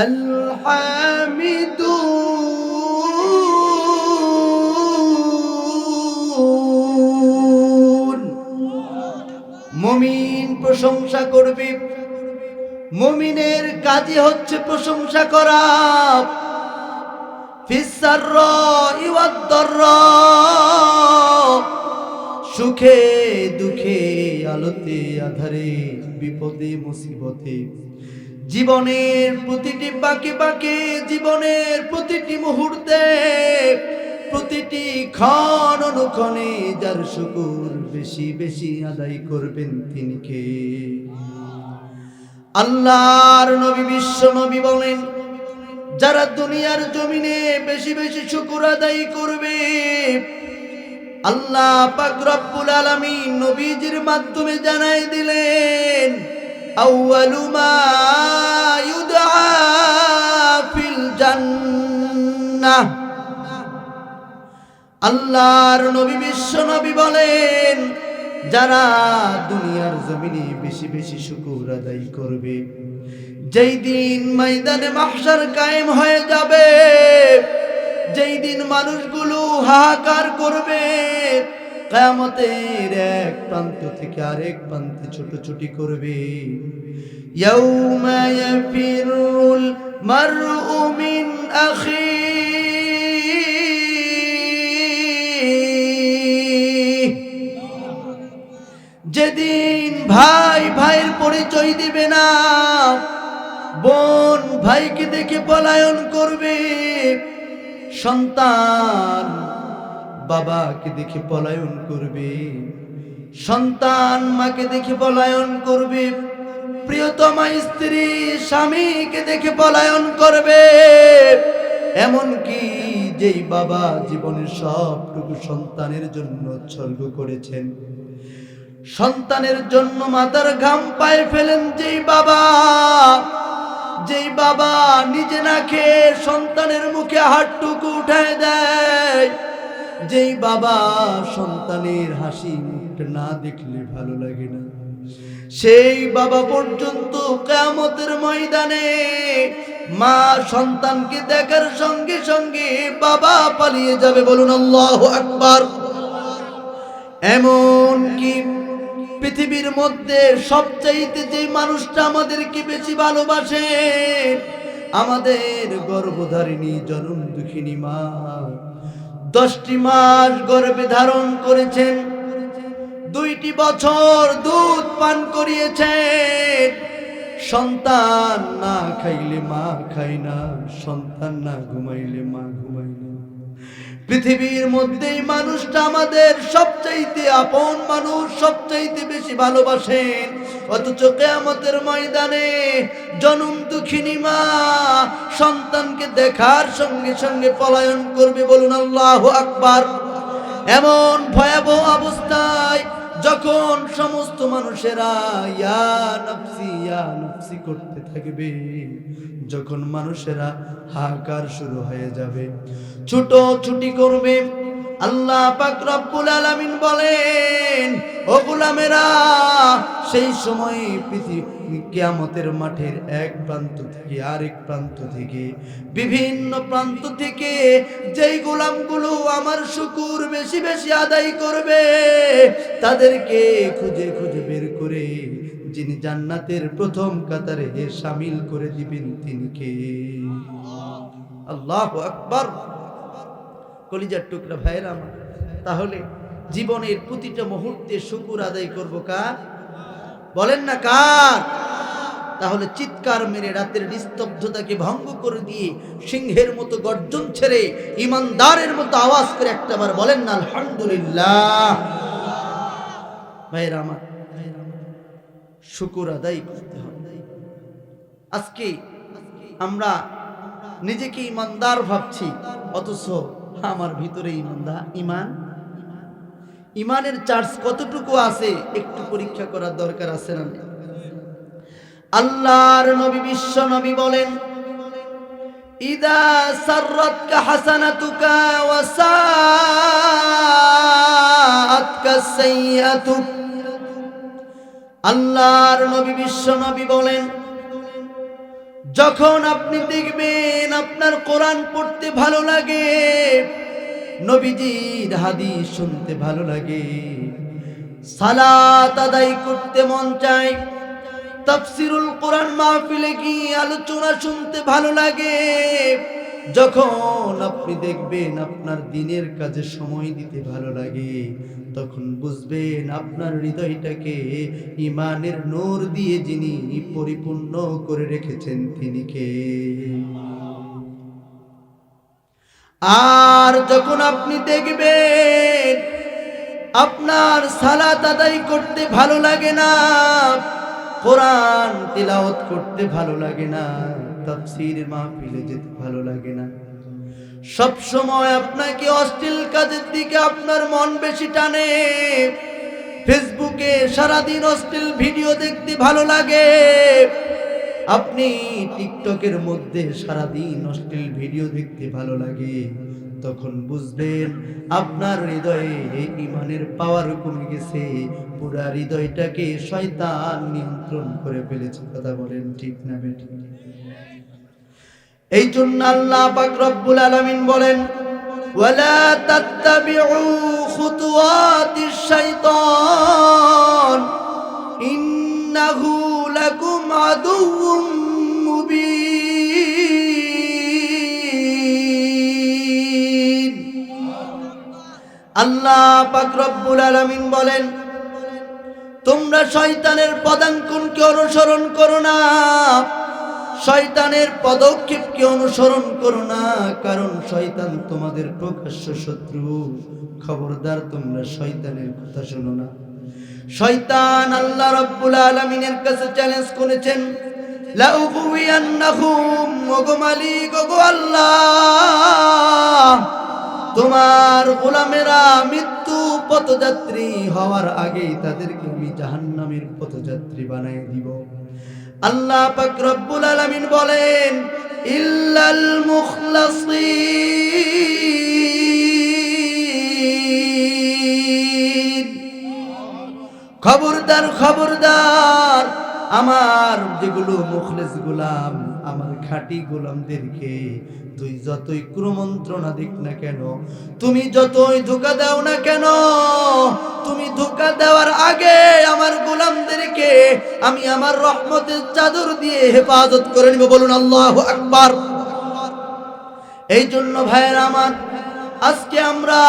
আল-হামিদুন। মুমিন প্রশংসা করবে। মুমিনের কাজই হচ্ছে প্রশংসা করা। ফিস-সাররাই ওয়াদ-দাররা, সুখে দুঃখে, আলোতে আঁধারে, বিপদে মুসিবতে, জীবনের প্রতিটি বাঁকে বাঁকে, জীবনের প্রতিটি মুহূর্তে, প্রতিটি ক্ষণ অনুক্ষণে যার শুকর বেশি বেশি আদায় করবেন তিনি কে? আল্লাহর নবী বিশ্ব নবী বলেন, যারা দুনিয়ার জমিনে বেশি বেশি শুকর আদায় করবে, আল্লাহ পাক রব্বুল আলামিন নবীজির মাধ্যমে জানাই দিলেন, আউয়ালু মা ইউদআ ফিল জান্নাহ। আল্লাহর নবী বিশ্ব নবী বলেন, যারা দুনিয়ার জমিনে বেশি বেশি শুকর আদায় করবে, যেই দিন ময়দানে মাহশার কায়েম হয়ে যাবে, যেই দিন মানুষগুলো হাহাকার করবে, কিয়ামতের এক প্রান্ত থেকে আরেক প্রান্তে ছোটাছুটি করবে, ইয়াউমা ইয়াফিরুল মারউ মিন আখিহি, যেদিন ভাই ভাইয়ের পরিচয় দিবে না, বোন ভাইকে দেখে পলায়ন করবে, সন্তান বাবাকে দেখে পলায়ন করবে, সন্তান মাকে দেখে পলায়ন করবে, প্রিয়তমা স্ত্রী স্বামীকে দেখে পলায়ন করবে। এমনকি যেই বাবা জীবনের সবটুকু সন্তানের জন্য উৎসর্গ করেছেন, সন্তানের জন্য মাথার ঘাম পায়ে ফেলেন, যেই বাবা নিজে না খেয়ে সন্তানের মুখে হাতটুকু উঠায় দেয়, যেই বাবা সন্তানের হাসি মুখটা না দেখলে ভালো লাগে না, সেই বাবা পর্যন্ত কিয়ামতের ময়দানে মা সন্তানকে দেখার সঙ্গে সঙ্গে বাবা পালিয়ে যাবে। বলুন আল্লাহু আকবার। এমন কি পৃথিবীর মধ্যে সবচাইতে যে মানুষটা আমাদেরকে বেশি ভালোবাসে, আমাদের গর্ভধারিণী জনম দুঃখিনী মা, 10টি মাস গর্ভে ধারণ করেছেন, 2টি বছর দুধ পান করিয়েছেন। সন্তান না খাইলে মা খায় না, সন্তান না ঘুমাইলে মা ঘুমায় না। পৃথিবীর মধ্যেই মানুষটা আমাদের সবচাইতে আপন মানুষ, সবচাইতে বেশি ভালোবাসেন, অথচ কিয়ামতের ময়দানে জনম দুঃখিনী মা সন্তানকে দেখার সঙ্গে সঙ্গে পলায়ন করবে। বলুন আল্লাহু আকবার। এমন ভয়াবহ অবস্থায় যখন সমস্ত মানুষেরা ইয়া নফসি করতে থাকবে, যখন মানুষেরা হাহাকার শুরু হয়ে যাবে, ছুটোছুটি করবে, আল্লাহ পাক রব্বুল আলামিন বলেন, ও গোলামেরা, সেই সময় কিয়ামতের মাঠের এক প্রান্ত থেকে আরেক প্রান্ত থেকে, বিভিন্ন প্রান্ত থেকে যেই গোলামগুলো আমার শুকর বেশি বেশি আদায় করবে, তাদেরকে খুঁজে খুঁজে বের করে যিনি জান্নাতের প্রথম কাতারে শামিল করে দিবেন তিনি কে? আল্লাহু আকবার। কলিজার টুকরা ভাইরা আমার, তাহলে জীবনের প্রতিটা মুহূর্তে শুকর আদায় করব কার? বলেন না কার? তাহলে চিৎকার মেরে রাতের নিস্তব্ধতাকে ভঙ্গ করে দিয়ে সিংহের মতো গর্জন ছেড়ে ইমানদারের মতো আওয়াজ করে একটাবার বলেন না আলহামদুলিল্লাহ। ভাইরা আমার, শুকর আদায় করতে হবে। আজকে আমরা নিজেকে ইমানদার ভাবছি, অথচ আমার ভিতরে ইমানের চার্জ কতটুকু আছে একটু পরীক্ষা করার দরকার আছে না? আল্লাহর নবী বিশ্ব নবী বলেন, ইদা সাররাতকা হাসানাতুকা ওয়া সাআতকা সাইয়্যাতুক। আল্লাহর নবী বিশ্ব নবী বলেন, যখন আপনি দেখবেন আপনার কোরআন পড়তে ভালো লাগে, নবীজির হাদিস শুনতে ভালো লাগে, সালাত আদায় করতে মন চায়, তাফসীরুল কোরআন মাহফিলে গিয়ে আলোচনা শুনতে ভালো লাগে, যখন আপনি দেখবেন আপনার দিনের কাজে সময় দিতে ভালো লাগে, তখন বুঝবেন আপনার হৃদয়টাকে ঈমানের নূর দিয়ে যিনি পরিপূর্ণ করে রেখেছেন তিনি কে। আর যখন আপনি দেখবেন আপনার সালাত আদায় করতে ভালো লাগে না, কোরআন তিলাওয়াত করতে ভালো লাগে না, তাফসীর মাহফিলে যেতে ভালো লাগে না, সব সময় আপনাকে অশ্লীল কাজের দিকে আপনার মন বেশি টানে, ফেসবুকে সারাদিন অশ্লীল ভিডিও দেখতে ভালো লাগে, আপনি টিকটকের মধ্যে সারাদিন অশ্লীল ভিডিও দেখতে ভালো লাগে, তখন বুঝবেন আপনার হৃদয়ে ঈমানের পাওয়ার কমে গেছে, পুরা হৃদয়টাকে শয়তান নিয়ন্ত্রণ করে ফেলেছে। কথা বলেন ঠিক না বেঠিক? এই জন্য আল্লাহ পাক রব্বুল আলামিন বলেন, ওয়ালা তাত্তাবিউ খুতুওয়াতিশ শাইতান ইন্নাহু লাকুম আদুউম মুবিন। আল্লাহ পাক রব্বুল আলামিন বলেন, তোমরা শয়তানের পদাঙ্কনকে অনুসরণ করো না, শয়তানের পদক্ষেপকে অনুসরণ করো না, কারণ শয়তান তোমাদের প্রকাশ্য শত্রু। খবরদার তোমরা শয়তানের কথা শোনো না। শয়তান আল্লাহ রাব্বুল আলামিনের কাছে চ্যালেঞ্জ করেছেন, লা উগওয়িয়ান্নাহুম, ওগো মালিক, ওগো আল্লাহ, তোমার গোলামেরা মৃত্যু পথযাত্রী হওয়ার আগেই তাদেরকে আমি জাহান্নামের পথযাত্রী বানাই দিব। আল্লাহ পাক রব্বুল আলামিন বলেন, ইল্লাল মুখলাসিন, খবরদার খবরদার, আমার যেগুলো মুখলেস গোলাম, আমার খাঁটি গোলামদেরকে তুই যতই কুমন্ত্রণা দিক না কেন, তুমি যতই ধোঁকা দাও না কেন, তুমি ধোঁকা দেওয়ার আগে আমার গোলামদেরকে আমি আমার রহমতের চাদর দিয়ে হেফাজত করে নিব। বলুন আল্লাহু আকবার। এই জন্য ভাইয়েরা আমার, আজকে আমরা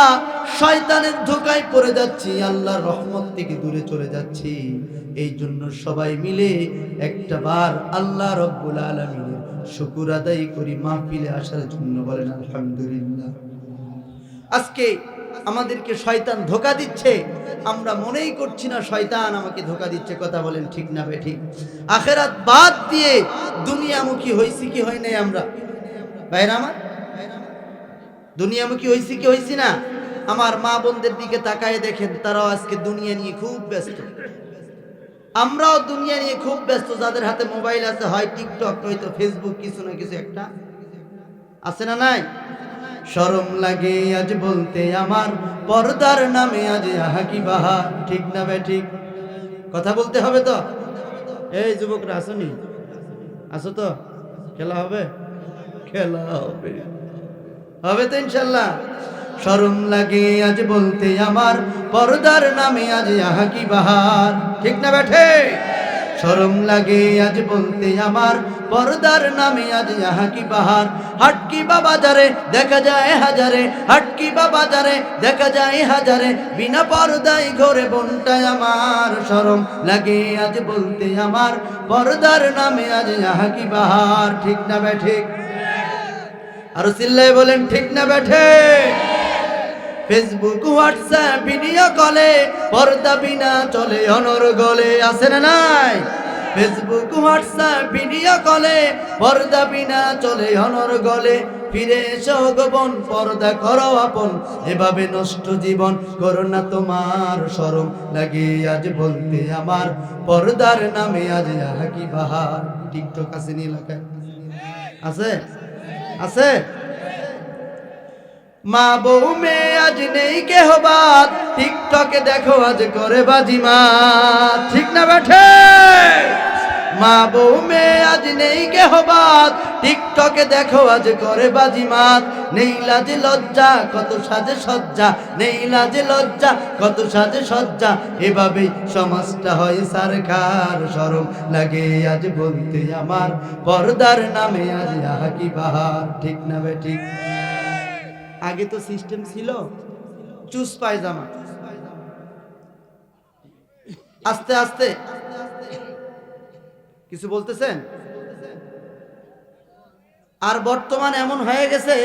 শয়তানের ধোঁকায় পড়ে যাচ্ছি, আল্লাহর রহমত থেকে দূরে চলে যাচ্ছি। এই জন্য সবাই মিলে একটা বার আল্লাহ রব্বুল আলামিনের শুকর আদায় করি মাহফিলে আসার জন্য। বলেন আলহামদুলিল্লাহ। আজকে আমাদেরকে শয়তান ধোঁকা দিচ্ছে, আমরা মনেই করছি না শয়তান আমাকে ধোঁকা দিচ্ছে। কথা বলেন ঠিক না বেঠিক? আখিরাত বাদ দিয়ে দুনিয়ামুখী হইছি কি হয় নাই আমরা? ভাইরা আমার, দুনিয়ামুখী হইছি কি হইছি না? আমার মা বোনদের দিকে তাকায় দেখেন, তারাও আজকে দুনিয়া নিয়ে খুব ব্যস্ত। আমরাও দুনিয়া নিয়ে খুব ব্যস্ত। যাদের হাতে মোবাইল আছে, হয় টিকটক নয়তো ফেসবুক, কিছু না কিছু একটা আছে না নাই? শরম লাগে আজ বলতে আমার, পর্দার নামে আজ আহা কি বাহার। ঠিক না বেঠিক? কথা বলতে হবে তো। এই যুবকরা আসনি? আসো তো, খেলা হবে, খেলা হবে, হবে তো ইনশাল্লাহ। শরম লাগে আজ বলতে আমার, পর্দার নামে আজ আহা কি বাহার। ঠিক না বেঠে? শরম লাগে আজ বলতে আমার, পর্দার নামে আজ আহা কি বাহার। হাটকি বা বাজারে দেখা যায় হাজারে, হাটকি বা বাজারে দেখা যায় হাজারে, বিনা পর্দায় ঘরে বোনটাই আমার। শরম লাগে আজ বলতে আমার, পর্দার নামে আজ আহা কি বাহার। ঠিক না বেঠিক? আর চিল্লায় বলেন ঠিক না বেঠে? ফেসবুক হোয়াটসঅ্যাপ ভিডিও কলে পর্দা বিনা চলে অনর্গলে। আছে না নাই? ফেসবুক হোয়াটসঅ্যাপ ভিডিও কলে পর্দা বিনা চলে অনর্গলে। ফিরে এসো গোপন, পর্দা করো আপন, এভাবে নষ্ট জীবন করো না তোমার। শরম লাগে আজ বলতে আমার, পর্দার নামে আজ আহা কি বাহার। টিকটক আছে নি এলাকায়? আছে? আছে? মা বউ মেয়ে আজ নেই কেহ বাদ, টিকটকে দেখো আজ করে বাজিমাত। ঠিক না বেঠে? মা বউ মেয়ে আজ নেই কেহবাদ, টিকটকে দেখো আজ করে বাজিমাত। নেই লাজে লজ্জা কত সাজে সজ্জা, নেই লাজে লজ্জা কত সাজে সজ্জা, এভাবেই সমাজটা হয় সারখার। শরম লাগে আজ বলতে আমার, পর্দার নামে আজ আহা কি বাহার। ঠিক না বে ঠিক? আগে তো সিস্টেম ছিল চুস পায়জামা, আস্তে আস্তে কিছু বলতেছেন। আর বর্তমান এমন হয়ে গেছে,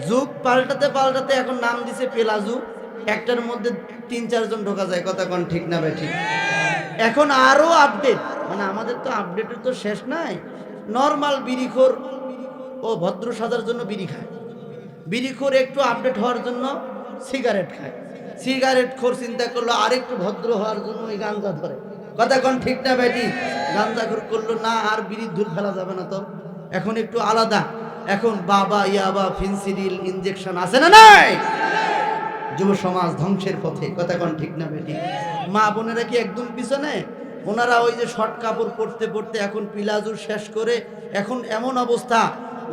যুগ পাল্টাতে পাল্টাতে এখন নাম দিছে পেলাজু। একটার মধ্যে ৩-৪ জন ঢোকা যায়। কথা কোন ঠিক না বে ঠিক? এখন আরো আপডেট, মানে আমাদের তো আপডেটের তো শেষ নাই। নর্মাল বিড়িখোর ও ভদ্র সাজার জন্য বিড়ি খায়, বিড়িখোর একটু আপডেট হওয়ার জন্য সিগারেট খায়, সিগারেট খোর চিন্তা করলো আরেকটু ভদ্র হওয়ার জন্য ওই গাঞ্জা ধরে। কথা কোন ঠিক না বেটি? গাঞ্জা খোর করলো না আর বিড়ির ধুল ফেলা যাবে না, তো এখন একটু আলাদা। এখন বাবা ইয়াবা ফেন্সিডিল ইনজেকশন আছে না নাই? যুব সমাজ ধ্বংসের পথে। কথা কোন ঠিক না বেটি? মা বোনেরা কি একদম পিছনে? ওনারা ওই যে শর্ট কাপড় পরতে পরতে এখন পিলাজুর শেষ করে, এখন এমন অবস্থা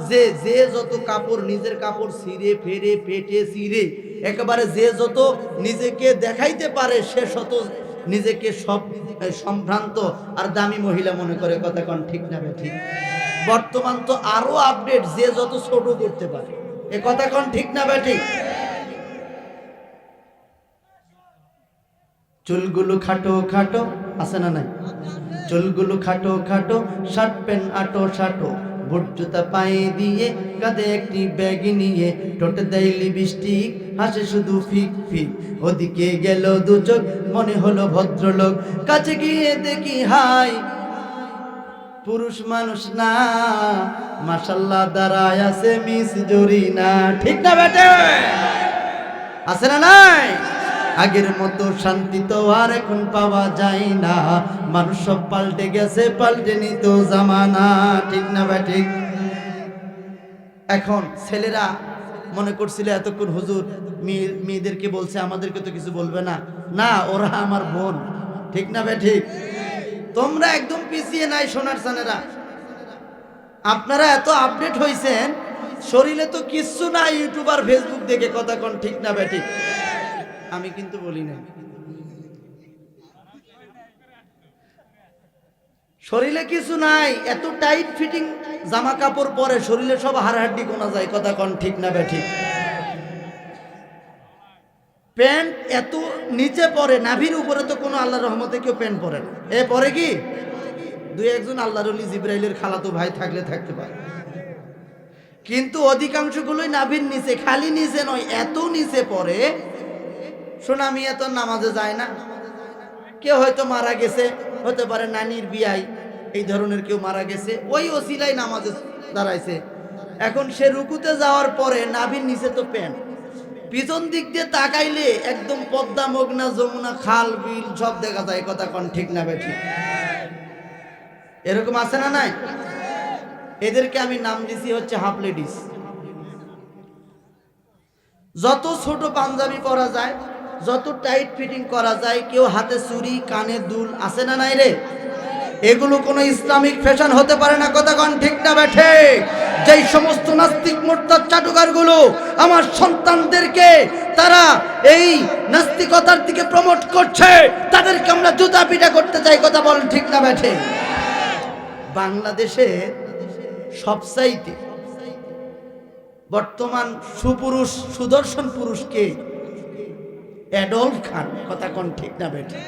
যে যে যত কাপড়, নিজের কাপড় ছিঁড়ে ফেরে পেটে ছিঁড়ে একেবারে যে যত নিজেকে দেখাইতে পারে সে শত নিজেকে সব সম্ভ্রান্ত আর দামি মহিলা মনে করে। কথা কোন ঠিক না বেটি? বর্তমান তো আরো আপডেট, যে যত ছোট করতে পারে। এ কথা কোন ঠিক না বেটি? চুলগুলো খাটো খাটো আছে না নাই? চুলগুলো খাটো খাটো, শার্ট প্যান্ট আটো শাটো, বুট জুতা পায়ে দিয়ে, কাঁধে একটি ব্যাগ নিয়ে, ঠোঁটে দেয় লিপস্টিক, হাসে শুধু ফিক ফিক। ওদিকে গেল দু চোখ, মনে হলো ভদ্রলোক, কাছে গিয়ে দেখি হাই পুরুষ মানুষ না, মাশাআল্লাহ দাঁড়ায় আছে মিস জরিনা। ঠিক না বেটে? আছে না নাই? আগের মতো শান্তি তো আর এখন পাওয়া যায় না, মানুষ সব পাল্টে গেছে, পাল্টেনি তো জামানা। ঠিক না ভাই ঠিক? এখন ছেলেরা মনে করছিল এতক্ষণ হুজুর মেয়েদেরকে বলছে, আমাদেরকে তো কিছু বলবে না। না, ওরা আমার বোন। ঠিক না ভাই ঠিক? তোমরা একদম পিছিয়ে নাই সোনার সানেরা। আপনারা এত আপডেট হয়েছেন, শরীরে তো কিচ্ছু না, ইউটিউব আর ফেসবুক দেখে। কথা কোন ঠিক না ভাই ঠিক? আমি কিন্তু বলি না, শরীরে কিছু নাই, এত টাইট ফিটিং জামা কাপড় পরে শরীরে সব হাড়হাড্ডি গোনা যায়। কথা কোন ঠিক না বেঠিক? প্যান্ট এত নিচে পরে, নাভির উপরে তো কোনো আল্লাহর রহমতে কেউ প্যান্ট পরে না। এ পরে কি দুই একজন আল্লাহর ওলি জিবরাইলের খালাতো ভাই থাকলে থাকতে পারে, কিন্তু অধিকাংশগুলোই নাভির নিচে। খালি নিচে নয়, এত নিচে পরে। শোনা মিয়া তো নামাজে যায় না, কেউ হয়তো মারা গেছে, হতে পারে নানির বিয়াই, এই ধরনের কেউ মারা গেছে, ওই ওসিলাই নামাজে দাঁড়াইছে। এখন সে রুকুতে যাওয়ার পরে নাভির নিচে তো প্যান্ট, পিছন দিক দিয়ে তাকাইলে একদম পদ্মা, মগনা, যমুনা, খাল বিল সব দেখা যায়। কথা কোন ঠিক না বেঠি? এরকম আছে না নাই? এদেরকে আমি নাম দিছি হচ্ছে হাফ লেডিস। যত ছোট পাঞ্জাবি পরা যায়, যত টাইট ফিটিং করা যায়, কেউ হাতে চুড়ি, কানে দুল, আছে না নাই রে? এগুলো কোনো ইসলামিক ফ্যাশন হতে পারে না। কথা কোন ঠিক না বেঠে? যেই সমস্ত নাস্তিক মুরতাদ চাটুকার গুলো আমার সন্তানদেরকে তারা এই নাস্তিকতার দিকে প্রমোট করছে, তাদেরকে আমরা জুতা পিটা করতে চাই। কথা বল ঠিক না বেঠে? বাংলাদেশে সবচাইতে বর্তমান সুপুরুষ, সুদর্শন পুরুষকে অ্যাডলফ খান। কথা কোন ঠিক না বেঠে?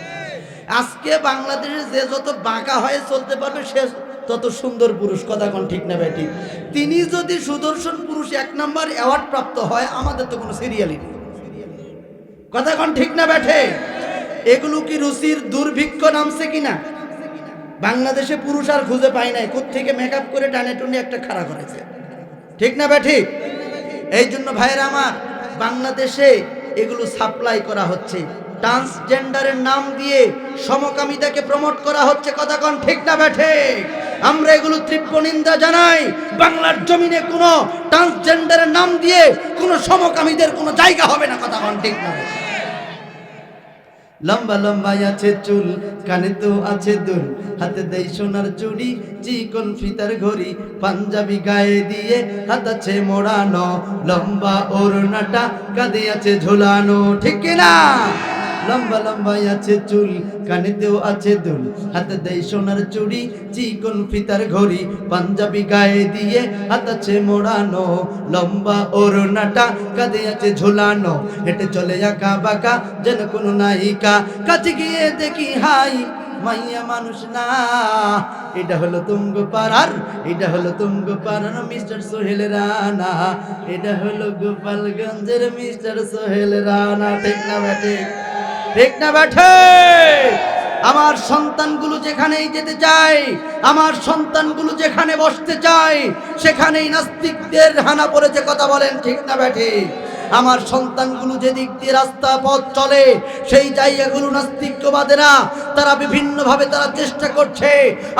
আজকে বাংলাদেশে যে যত বাঁকা হয়ে চলতে পারবে সে তত সুন্দর পুরুষ। কথা কোন ঠিক না বেঠি? তিনি যদি সুদর্শন পুরুষ 1 নম্বর অ্যাওয়ার্ড প্রাপ্ত হয়, আমাদের তো কোনো সিরিয়ালই নেই। কথা কোন ঠিক না বেঠে? এগুলো কি রুচির দুর্ভিক্ষ নামছে কিনা? বাংলাদেশে পুরুষ আর খুঁজে পাই নাই, কোত্থেকে মেকআপ করে টানে টুনে একটা খাড়া করেছে। ঠিক না বেঠি? এই জন্য ভাইয়েরা আমার, বাংলাদেশে এগুলো সাপ্লাই করা হচ্ছে, ট্রান্সজেন্ডারের নাম দিয়ে সমকামিতাকে প্রমোট করা হচ্ছে। কথা কোন ঠিক না বেঠে? আমরা এগুলো তীব্র নিন্দা জানাই। বাংলার জমিনে কোনো ট্রান্সজেন্ডারের নাম দিয়ে কোনো সমকামীদের কোনো জায়গা হবে না। কথা কোন ঠিক না? লম্বা লম্বা আছে চুল, কানে তো আছে দুল, হাতে দেই সোনার চুড়ি, চিকন ফিতার ঘড়ি, পাঞ্জাবি গায়ে দিয়ে হাত আছে মোড়ানো, লম্বা ওড়নাটা কাঁধে আছে ঝোলানো, ঠিক কিনা? লম্বা লম্বা আছে চুল, কানেতেও আছে দুল, হাতে দেই সোনার চুড়ি, চিকন ফিতার ঘড়ি, পাঞ্জাবি গায়ে দিয়ে হাত আছে মোড়ানো, লম্বা ওড়নাটা কাঁধে আছে ঝোলানো, হেঁটে চলে একা বাঁকা যেন কোনো নায়িকা, কাছে গিয়ে দেখি হাই মাইয়া মানুষ না, এটা হলো তুঙ্গপাড়ার, এটা হলো তুঙ্গপাড়ার মিস্টার সোহেল রানা, এটা হলো গোপালগঞ্জের মিস্টার সোহেল রানা, ঠিক না বেটে? ঠিক না বেঠে? আমার সন্তানগুলো যেখানেই যেতে চায়, আমার সন্তানগুলো যেখানে বসতে চায়, সেখানেই নাস্তিকদের হানা পড়েছে, কথা বলেন ঠিক না বেঠে? আমার সন্তানগুলো যেদিক দিয়ে রাস্তা পথ চলে, সেই জায়গাগুলো নাস্তিকবাদেরা তারা বিভিন্নভাবে তারা চেষ্টা করছে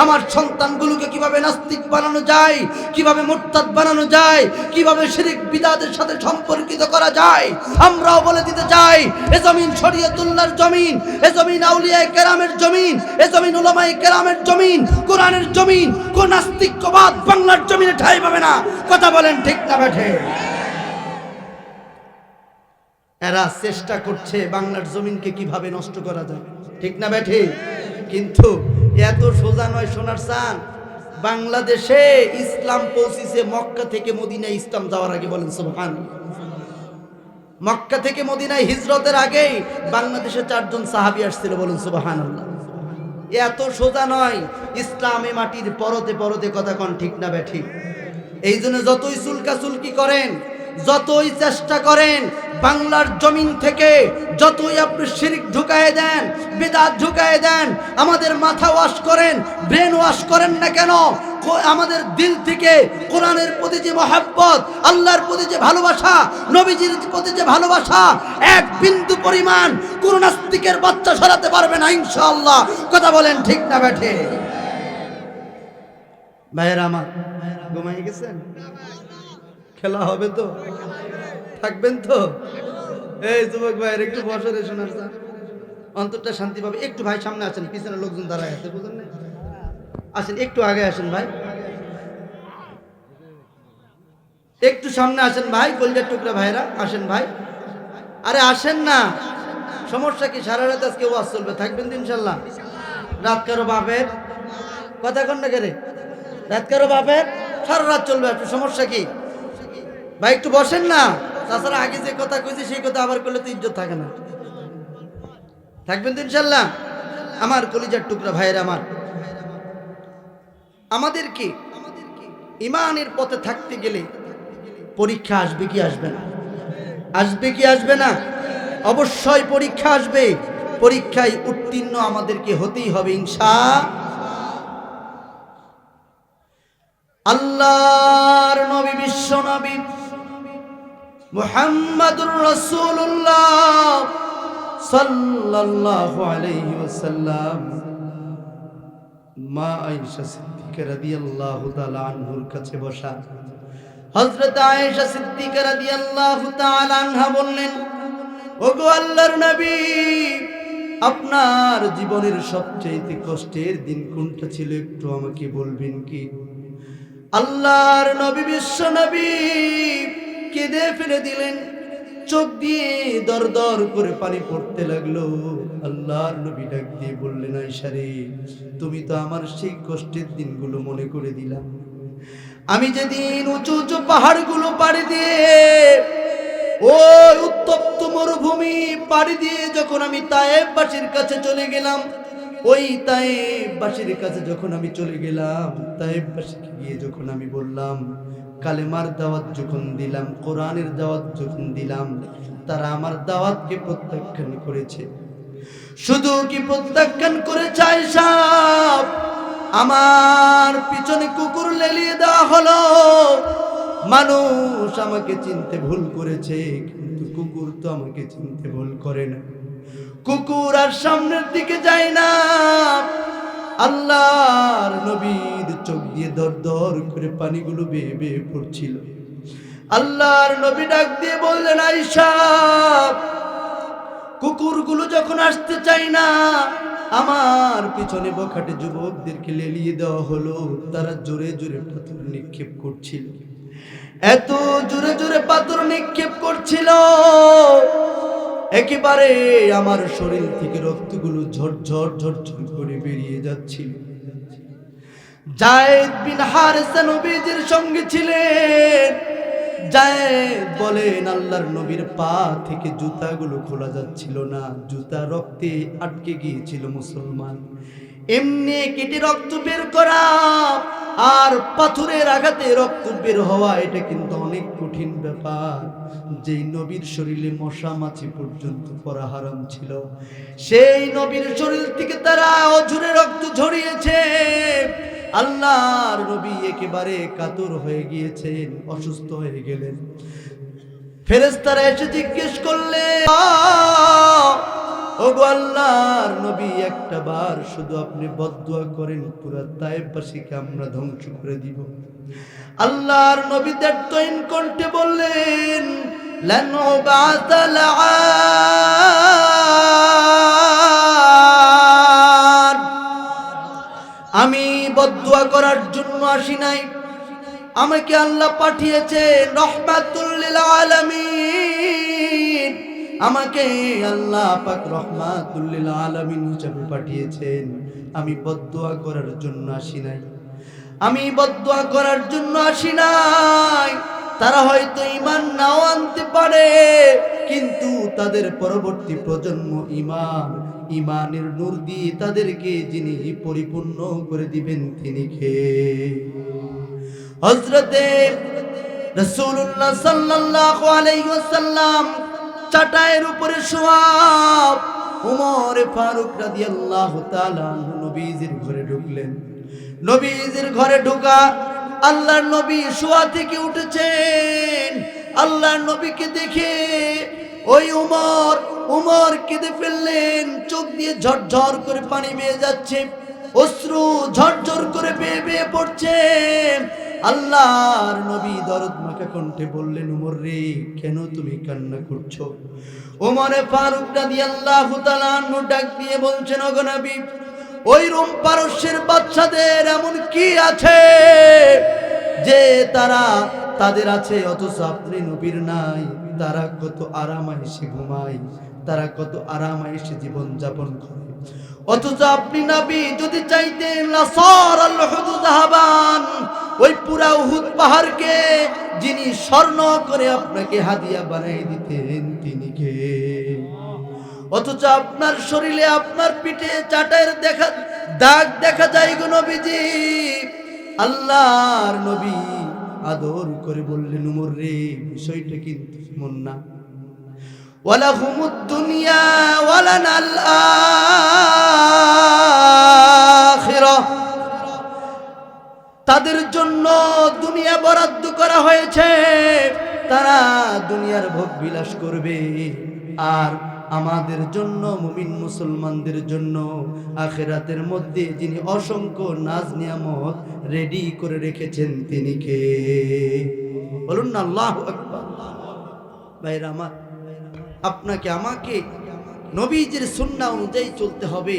আমার সন্তানগুলোকে কিভাবে নাস্তিক বানানো যায়, কিভাবে মুরতাদ বানানো যায়, কিভাবে শিরক বিদআতের সাথে সম্পর্কিত করা যায়। আমরাও বলে দিতে চাই, এ জমিন শরীয়তুল্লাহর জমিন, এ জমিন আউলিয়ায়ে কেরামের জমিন, এ জমিন উলামায়ে কেরামের জমিন, কোরআনের জমিন। কোন নাস্তিকবাদ বাংলার জমিনে ঠাঁই পাবে না, কথা বলেন ঠিক না বেঠে? এরা চেষ্টা করছে বাংলার জমিনকে কিভাবে নষ্ট করা যায়, ঠিক না বেঠে? কিন্তু এত সোজা নয় সোনার চান। বাংলাদেশে ইসলাম পৌঁছেছে মক্কা থেকে মদিনায় ইসলাম যাওয়ার আগে, বলেন সুবহানাল্লাহ। মক্কা থেকে মদিনায় হিজরতের আগেই বাংলাদেশে 4 জন সাহাবী আসছিল, বলেন সুবহানাল্লাহ। এত সোজা নয়, ইসলামে মাটির পরতে পরতে, কথা কোন ঠিক না বেঠি? এই জন্য যতই চুলকাচুলকি করেন, যতই চেষ্টা করেন বাংলার জমিন থেকে, যতই আপনি শিরক ঢুকায়ে দেন, বিদআত ঢুকায়ে দেন, আমাদের মাথা ওয়াশ করেন, ব্রেন ওয়াশ করেন না কেন, আমাদের দিল থেকে কোরআনের প্রতি যে মহব্বত, আল্লাহর প্রতি যে ভালোবাসা, নবীজির প্রতি যে ভালোবাসা, এক বিন্দু পরিমাণ কোন নাস্তিকের বাচ্চা সরাতে পারবে না ইনশাআল্লাহ, কথা বলেন ঠিক না বেঠে? ভাইয়েরা আমার, ঘুমাই গেছেন? খেলা হবে তো? থাকবেন তো? এই যুবক ভাইয়ের একটু বসে রে, শোনার স্যার অন্তরটা শান্তি পাবে। একটু ভাই সামনে আসেন, পিছনে লোকজন দাঁড়ায় আছে, বুঝলেন না? আসেন, একটু আগে আসেন ভাই, একটু সামনে আসেন ভাই, কলজার টুকরা ভাইরা আসেন ভাই। আরে আসেন না, সমস্যা কি? সারা রাত আজকে ওয়াজ চলবে, থাকবেন তো ইনশাল্লাহ? রাত কারো বাপের, কথা কন না কেরে? রাত কারো বাপের, সারা রাত চলবে, একটু সমস্যা কি ভাই? একটু বসেন না। তাছাড়া আগে যে কথা কইছি সেই কথা আবার করলে তো ইজ্জত থাকে না। থাকবেন তো ইনশাল্লাহ? আমার কলিজার টুকরা ভাইয়েরা আমার, আমাদেরকে ইমানের পথে থাকতে গেলে পরীক্ষা আসবে কি আসবে না? আসবে কি আসবে না? অবশ্যই পরীক্ষা আসবে। পরীক্ষায় উত্তীর্ণ আমাদেরকে হতেই হবে ইনশাআল্লাহ। আল্লাহর নবী, বিশ্ব নবী মুহাম্মাদুর রাসূলুল্লাহ সাল্লাল্লাহু আলাইহি ওয়াসাল্লাম মা আয়েশা সিদ্দিকা রাদিয়াল্লাহু তাআলা আনহার কাছে বসা হযরত আয়েশা সিদ্দিকা রাদিয়াল্লাহু তাআলা আনহা বললেন, ওগো আল্লাহর নবী, আপনার জীবনের সবচেয়ে কষ্টের দিন কোনটা ছিল একটু আমাকে বলবেন কি? আল্লাহর নবী, বিশ্ব নবী কেঁদে ফেলে দিলেন, চোখ দিয়ে দর দর করে পানি পড়তে লাগলো। আল্লাহর নবী ডাক দিয়ে বললেন, আয়েশা রে, তুমি তো আমার সেই কষ্টের দিনগুলো মনে করে দিলাম। আমি যেদিন উঁচু উঁচু পাহাড়গুলো পাড়ি দিয়ে, ওই উত্তপ্ত মরুভূমি পাড়ি দিয়ে যখন আমি তায়েফবাসীর কাছে চলে গেলাম, ওই তায়েফবাসীর কাছে যখন আমি চলে গেলাম, তায়েফবাসীকে গিয়ে যখন আমি বললাম, কালেমার দাওয়াত যখন দিলাম, কোরআনের দাওয়াত যখন দিলাম, তারা আমার দাওয়াতকে প্রত্যাখ্যান করেছে। শুধু কি প্রত্যাখ্যান করেছে আয়েশা, আমার পিছনে কুকুর লেলিয়ে দেওয়া হলো। মানুষ আমাকে চিনতে ভুল করেছে, কিন্তু কুকুর তো আমাকে চিনতে ভুল করে না। কুকুর আর সামনের দিকে যায় না। আল্লাহর নবীর চোখ দিয়ে দর দর করে পানিগুলো বেয়ে বেয়ে পড়ছিল। আল্লাহর নবী ডাক দিয়ে বললেন, আয়েশা, কুকুরগুলো যখন আসতে চায় না, আমার পিছনে বখাটে যুবকদেরকে লেলিয়ে দেওয়া হলো। তারা জোরে জোরে পাথর নিক্ষেপ করছিল, এত জোরে জোরে পাথর নিক্ষেপ করছিল, একেবারে আমার শরীর থেকে রক্তগুলো ঝরঝর ঝরঝর করে বেরিয়ে যাচ্ছিল। যায়েদ বিন হারেসা নবীজির সঙ্গে ছিলেন। যায়েদ বলেন, আল্লাহর নবীর পা থেকে জুতাগুলো খোলা যাচ্ছিল না, জুতা রক্তে আটকে গিয়েছিল। মুসলমান এমনি কেটে রক্ত বের করা আর পাথরের আঘাতে রক্ত বের হওয়া, এটা কিন্তু অনেক কঠিন ব্যাপার। যেই নবীর শরীরে মশা মাছি পর্যন্ত পড়া হারাম ছিল, সেই নবীর শরীর থেকে তারা অঝরে রক্ত ঝরিয়েছে। আল্লাহর নবী একেবারে কাতর হয়ে গিয়েছেন, অসুস্থ হয়ে গেলেন। ফেরেশতারা এসে জিজ্ঞেস করলেন, ওগো আল্লাহর নবী, একটা বার শুধু আপনি বদদুয়া করেন, পুরা তায়েফবাসীকে আমরা ধ্বংস করে দিব। আল্লাহর নবী দ্ব্যর্থহীন কণ্ঠে বললেন, লান উবাসা লাআন, আমি বদদুয়া করার জন্য আসি নাই, আমাকে আল্লাহ পাঠিয়েছেন রহমাতুল লিল আলামিন। আমাকে আল্লাহ পাক রহমাতুল লিল আলামিন হিসেবে পাঠিয়েছেন। আমি বদদুয়া করার জন্য আসি নাই, আমি বদদুয়া করার জন্য আসি নাই। তারা হয়তো ঈমান নাও আনতে পারে, কিন্তু তাদের পরবর্তী প্রজন্ম ঈমানের নূর দিয়ে তাদেরকে যিনি পরিপূর্ণ করে দিবেন, তিনি কে? হযরতে রাসূলুল্লাহ সাল্লাল্লাহু আলাইহি ওয়াসাল্লাম চাটাইয়ের উপরে শোয়া। ওমর ফারুক রাদিয়াল্লাহু তাআলা নবীজির ঘরে ঢুকলেন। নবীজির ঘরে ঢোকা, আল্লাহর নবী শোয়া থেকে উঠেছেন। আল্লাহর নবীকে দেখে ওই উমর কেঁদে ফেললেন। চোখ দিয়ে ঝরঝর করে পানি বেয়ে যাচ্ছে, অশ্রু ঝরঝর করে বেয়ে বেয়ে পড়ছে। আল্লাহর নবী দরদ মাখা কণ্ঠে বললেন, উমর রে, কেন তুমি কান্না করছো? ওমরে ফারুক রাদিয়াল্লাহু তাআলা আনহু ডাক দিয়ে বলছেন, ওগো নবী, ওই রোম পারস্যের বাদশাদের এমন কি আছে যে তাদের আছে অথচ আপনি নবীর নাই? তারা কত আরামায়েশে ঘুমায়, তারা কত আরামায়েশে জীবন যাপন করে, অথচ আপনি নবী যদি চাইতেন লাসারাল উহুদ যাহাবান, ওই পুরা উহুদ পাহাড়কে যিনি স্বর্ণ করে আপনাকে হাদিয়া বানিয়ে দিতেন, তিনি কে? অথচ আপনার শরীরে, আপনার পিঠে চাটাইয়ের দাগ দেখা যায় গো নবীজি। আল্লাহর নবী আদর করে বললেন, উমর রে, বিষয়টা কিন্তু এমন না। ওয়ালাহুমুদ দুনিয়া ওয়ালানাল আখিরাহ, তাদের জন্য দুনিয়া বরাদ্দ করা হয়েছে, তারা দুনিয়ার ভোগ বিলাস করবে। আর আমাদের জন্য, মুমিন মুসলমানদের জন্য আখিরাতের মধ্যে যিনি অসংখ্য নাজ নিয়ামত রেডি করে রেখেছেন, তিনি কে? বলুন না আল্লাহু আকবার। ভাইরা আমার, আপনাকে আমাকে নবীজির সুন্নাহ অনুযায়ী চলতে হবে।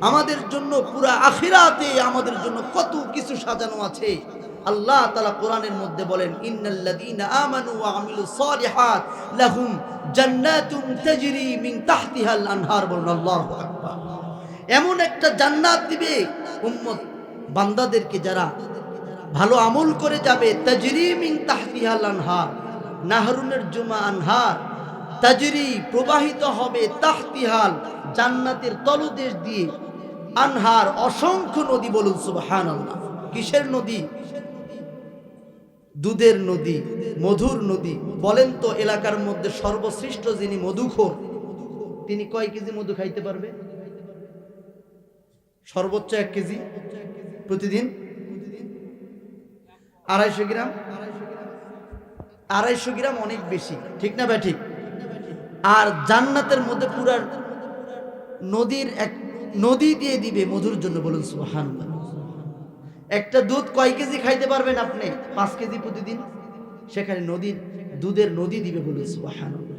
আমাদের জন্য পুরা আখিরাতে আমাদের জন্য কত কিছু সাজানো আছে। আল্লাহ তাআলা কোরআনের মধ্যে বলেন, ইন্নাল্লাযীনা আমানু ওয়া আমিলুস সালিহাত লাহুম জান্নাতুন তাজরি মিন তাহতিহাল আনহার। বলুন আল্লাহু আকবার। এমন একটা জান্নাত দিবে উম্মত বান্দাদেরকে যারা ভালো আমল করে যাবে। তাজরি মিন তাহতিহাল আনহার, নাহরুনের জুমা আনহার তাজরি প্রবাহিত হবে, তাহতিহাল জান্নাতের তলদেশ দিয়ে, আনহার অসংখ্য নদী। বলুন সুবহানাল্লাহ। কিসের নদী? দুধের নদী, মধুর নদী। বলেন তো, এলাকার মধ্যে সর্বশ্রেষ্ঠ যিনি মধুখোর, তিনি কয় কেজি মধু খাইতে পারবে? সর্বোচ্চ 1 কেজি প্রতিদিন। 250 গ্রাম। 250 গ্রাম অনেক বেশি, ঠিক না ভাই? ঠিক। আর জান্নাতের মধ্যে পুরা নদী দিয়ে দিবে মধুর জন্য। বলুন সুবহানাল্লাহ। একটা দুধ কয় কেজি খাইতে পারবেন আপনি? 5 কেজি প্রতিদিন। সেখানে দুধের নদী দিবে। বলুন সুবহানাল্লাহ।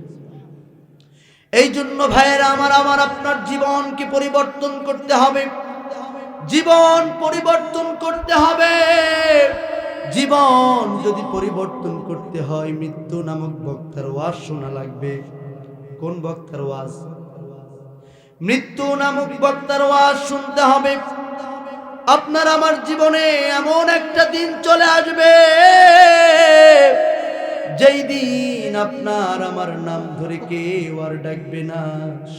এই জন্য ভাইয়েরা আমার আপনার জীবনকে পরিবর্তন করতে হবে, জীবন পরিবর্তন করতে হবে। জীবন যদি পরিবর্তন করতে হয়, মৃত্যু নামক বক্তার ওয়াজ শোনা লাগবে। কোন বক্তার ওয়াজ? মৃত্যু নামক বক্তার ওয়াজ শুনতে হবে। আপনার আমার জীবনে এমন একটা দিন চলে আসবে, যেই দিন আপনার আমার নাম ধরে কেউ আর ডাকবে না,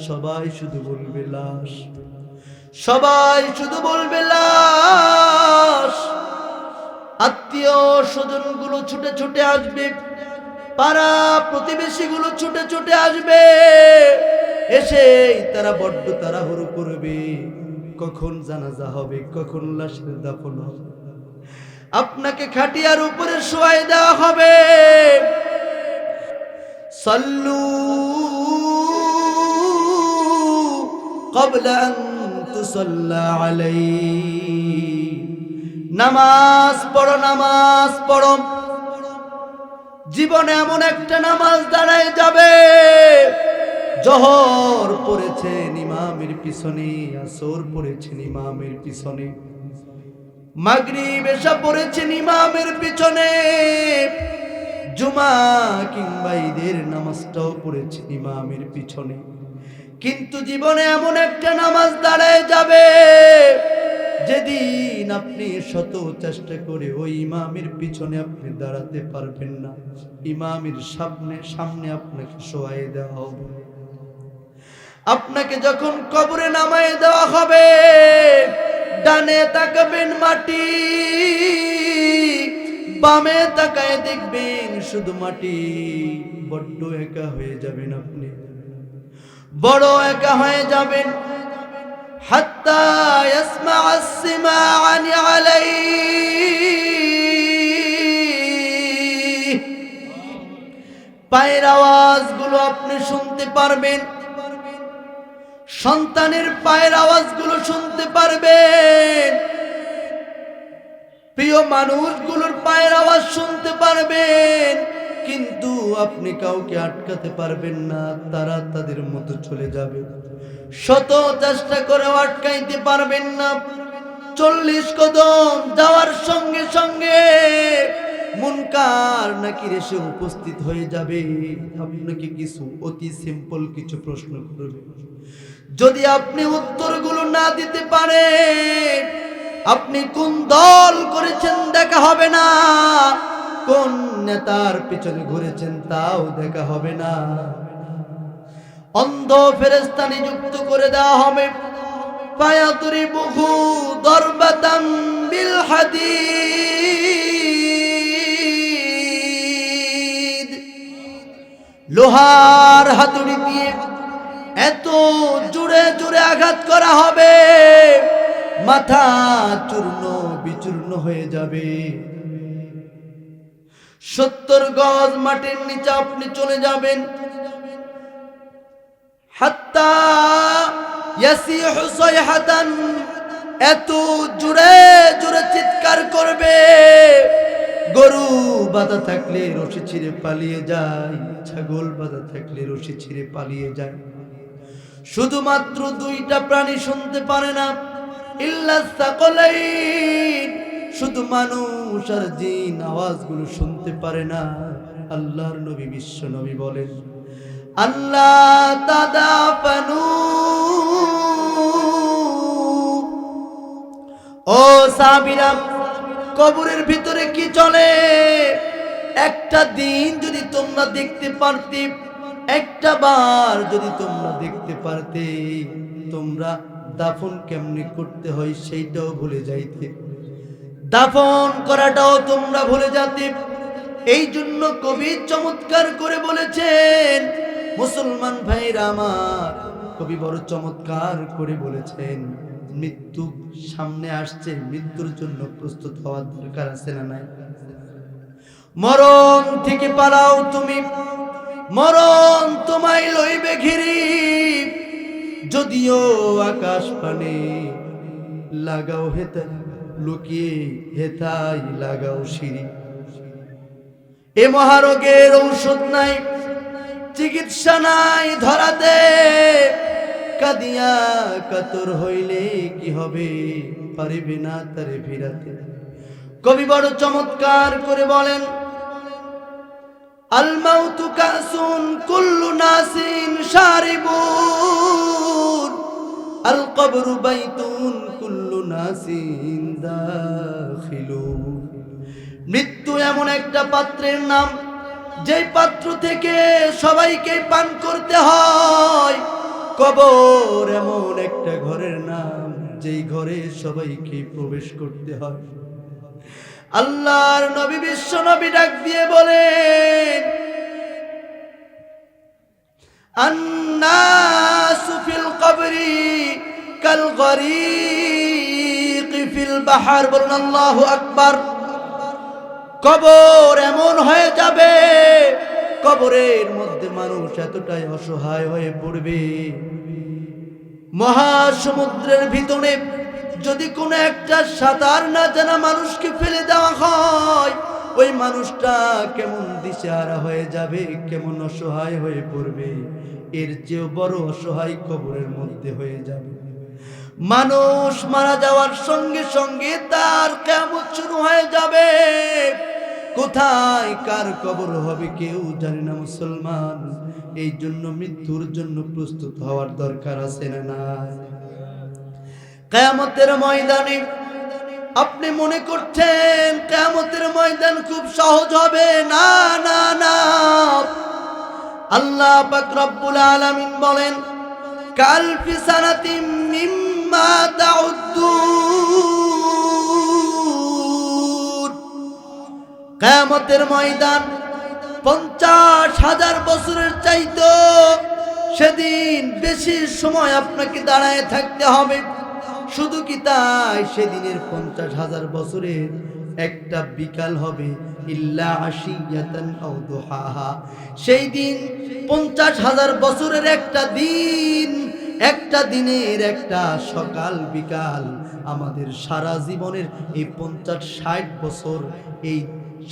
সবাই শুধু বলবে লাশ, সবাই শুধু বলবে লাশ। আত্মীয় স্বজন গুলো ছুটে ছুটে আসবে, পাড়া প্রতিবেশী গুলো ছুটে ছুটে আসবে, এসে তারা বড্ড তাড়াহুড়ো করবে, কখন জানাজা হবে, কখন লাশের দাফন হবে। আপনাকে খাটিয়ার উপরে শোয়াই দেওয়া হবে। সাল্লু ক্বাবলা আন তুসাল্লা আলাইহি, নামাজ পড়ো, নামাজ পড়ো। জীবনে এমন একটা নামাজ দাঁড়ায় যাবে, জোহর পড়েছেন ইমামের পিছনে, আসর পড়েছেন ইমামের পিছনে, মাগরিব এশা পড়েছেন ইমামের পিছনে, জুমা কিংবা ঈদের নামাজটাও পড়েছেন ইমামের পিছনে। কিন্তু জীবনে এমন একটা নামাজ দাঁড়ায় যাবে, যেদিন আপনি শত চেষ্টা করে ওই ইমামের পিছনে আপনি দাঁড়াতে পারবেন না, ইমামের সামনে আপনাকে শোয়াই দেওয়া হবে। আপনাকে যখন কবরে নামায় দেওয়া হবে, ডানে তাকাবেন মাটি, বামে তাকায় দেখবেন শুধু মাটি। বড্ড একা হয়ে যাবেন আপনি, বড় একা হয়ে যাবেন। হাত্তা ইয়াসমা আসসিমাআনি আলাইহি, পায়ের আওয়াজগুলো আপনি শুনতে পারবেন, সন্তানের পায়ের আওয়াজগুলো শুনতে পারবেন, প্রিয় মানুষগুলোর পায়ের আওয়াজ শুনতে পারবেন। কিন্তু আপনি কাউকে আটকাতে পারবেন না, তারা তাদের মতো চলে যাবে। শত চেষ্টা করে আটকাইতে পারবেন না। 40 কদম যাওয়ার সঙ্গে সঙ্গে মুনকার নাকির এসে উপস্থিত হয়ে যাবে। আপনাকে কিছু অতি সিম্পল কিছু প্রশ্ন করবে, যদি আপনি উত্তরগুলো না দিতে পারেন, আপনি কোন দল করেছেন দেখা হবে না, কোন নেতার পিছনে ঘুরেছেন তাও দেখা হবে না। অন্ধ ফেরেশতা নিযুক্ত করে দেওয়া হবে। ফায়াদরিবুহু দরবাতাম বিল হাদিদ, লোহার হাতুড়ি দিয়ে এত জোরে জোরে আঘাত করা হবে, মাথা চূর্ণ বিচূর্ণ হয়ে যাবে। 70 গজ মাটির নিচে আপনি চলে যাবেন। হাত্তা ইয়াসিহু সাইহাতান, এত জোরে জোরে চিৎকার করবে, গরু বাঁধা থাকলে রশি ছিঁড়ে পালিয়ে যায়, ছাগল বাঁধা থাকলে রশি ছিঁড়ে পালিয়ে যায়। শুধুমাত্র 2টা প্রাণী শুনতে পারে না, ইল্লা সাকলাইন, শুধু মানুষ আর জিন আওয়াজগুলো শুনতে পারে না। আল্লাহর নবী বিশ্ব নবী বলেন, আল্লাহ তাদাফানু, ও সাহাবীরা, কবরের ভিতরে কি চলে? একটা দিন যদি তোমরা দেখতে পারতে, একটা বার যদি তোমরা দেখতে পারতে, তোমরা দাফন কেমনে করতে হয় সেইটাও ভুলে যাইতে, দাফন করাটাও তোমরা ভুলে যেতে। এই জন্য কবি চমৎকার করে বলেছেন, মুসলমান ভাইরা আমার, কবি বড় চমৎকার করে বলেছেন, মৃত্যু সামনে আসছে, মৃত্যুর জন্য প্রস্তুত হওয়ার দরকার আছে না নাই? মরণ থেকে পালাও তুমি, মরণ তোমায় লইবে ঘিরি, যদিও আকাশ পানে লাগাও হেতা, লুকিয়ে হেতাই লাগাও সিঁড়ি। এ মহারোগের ঔষধ নাই, চিকিৎসা নাই ধরাতে, কাদিয়া কাতর হইলে কি হবে, পারিবে না তারে ফিরাতে। কবি বড় চমৎকার করে বলেন, আল মাউতু কাসুন কুল্লু নাসিন শারিবুন, আল কবরু বাইতুন কুল্লু নাসিন দাখিলুন। মৃত্যু এমন একটা পাত্রের নাম, যেই পাত্র থেকে সবাইকে পান করতে হয়। কবর এমন একটা ঘরের নাম, যেই ঘরে সবাইকে প্রবেশ করতে হয়। আল্লাহর নবী বিশ্ব নবী ডাক দিয়ে বলেন, আন্নাসু ফিল কবরি কাল গরীক ফিল বাহর। বলুন আল্লাহু আকবার। কবর এমন হয়ে যাবে, কবরের মধ্যে মানুষ এতটাই অসহায় হয়ে পড়বে, মহাসমুদ্রের ভিতরে যদি কোনো একটা সাঁতার না জানা মানুষকে ফেলে দেওয়া হয়, ওই মানুষটা কেমন দিশেহারা হয়ে যাবে, কেমন অসহায় হয়ে পড়বে। এর চেয়েও বড় অসহায় কবরের মধ্যে হয়ে যাবে। মানুষ মারা যাওয়ার সঙ্গে সঙ্গে তার কিয়ামত শুরু হয়ে যাবে। কোথায় কার কবর হবে কেউ জানে না মুসলমান। এই জন্য মৃত্যুর জন্য প্রস্তুত হওয়ার দরকার আছে না নাই? কিয়ামতের ময়দানে আপনি মনে করছেন কিয়ামতের ময়দান খুব সহজ হবে, না না না। আল্লাহ পাক রব্বুল আলামিন বলেন, কালফি সানাতিম মিম্মা তাউদ্দুন। কিয়ামতের ময়দান 50,000 বছরের চাইতো সেদিন বেশি সময় আপনাকে দাঁড়ায় থাকতে হবে। শুধু কি তাই, সেদিনের 50,000 বছরের একটা বিকাল হবে, ইল্লা আশিয়াতান আও দুহাহা। সেই দিন 50,000 বছরের একটা দিন, একটা দিনের একটা সকাল বিকাল। আমাদের সারা জীবনের এই 50-60 বছর, এই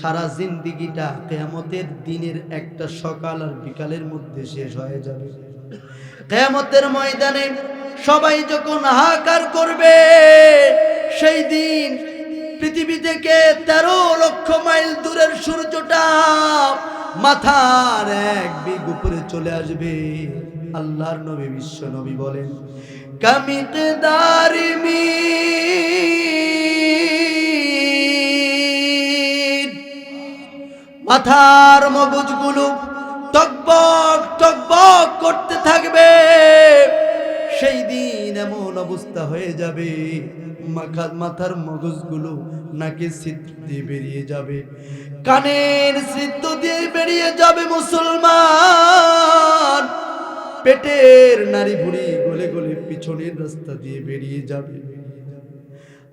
সারা জিন্দেগিটা কিয়ামতের দিনের একটা সকাল আর বিকালের মধ্যে শেষ হয়ে যাবে। কিয়ামতের ময়দানে সবাই যখন হাহাকার করবে, সেই দিন পৃথিবী থেকে 13 লক্ষ মাইল দূরের সূর্যটা মাথার এক বিঘ উপরে চলে আসবে। আল্লাহর নবী বিশ্ব নবী বলেন, কামিকদারি মিন। মাথার মগজগুলো টকবক টকবক করতে থাকবে। সেই দিন এমন অবস্থা হয়ে যাবে, মাথার মগজগুলো নাকের ছিদ্র দিয়ে বেরিয়ে যাবে, কানের ছিদ্র দিয়ে বেরিয়ে যাবে মুসলমান। পেটের নাড়ি ভুঁড়ি গলে গলে পিছনের রাস্তা দিয়ে বেরিয়ে যাবে।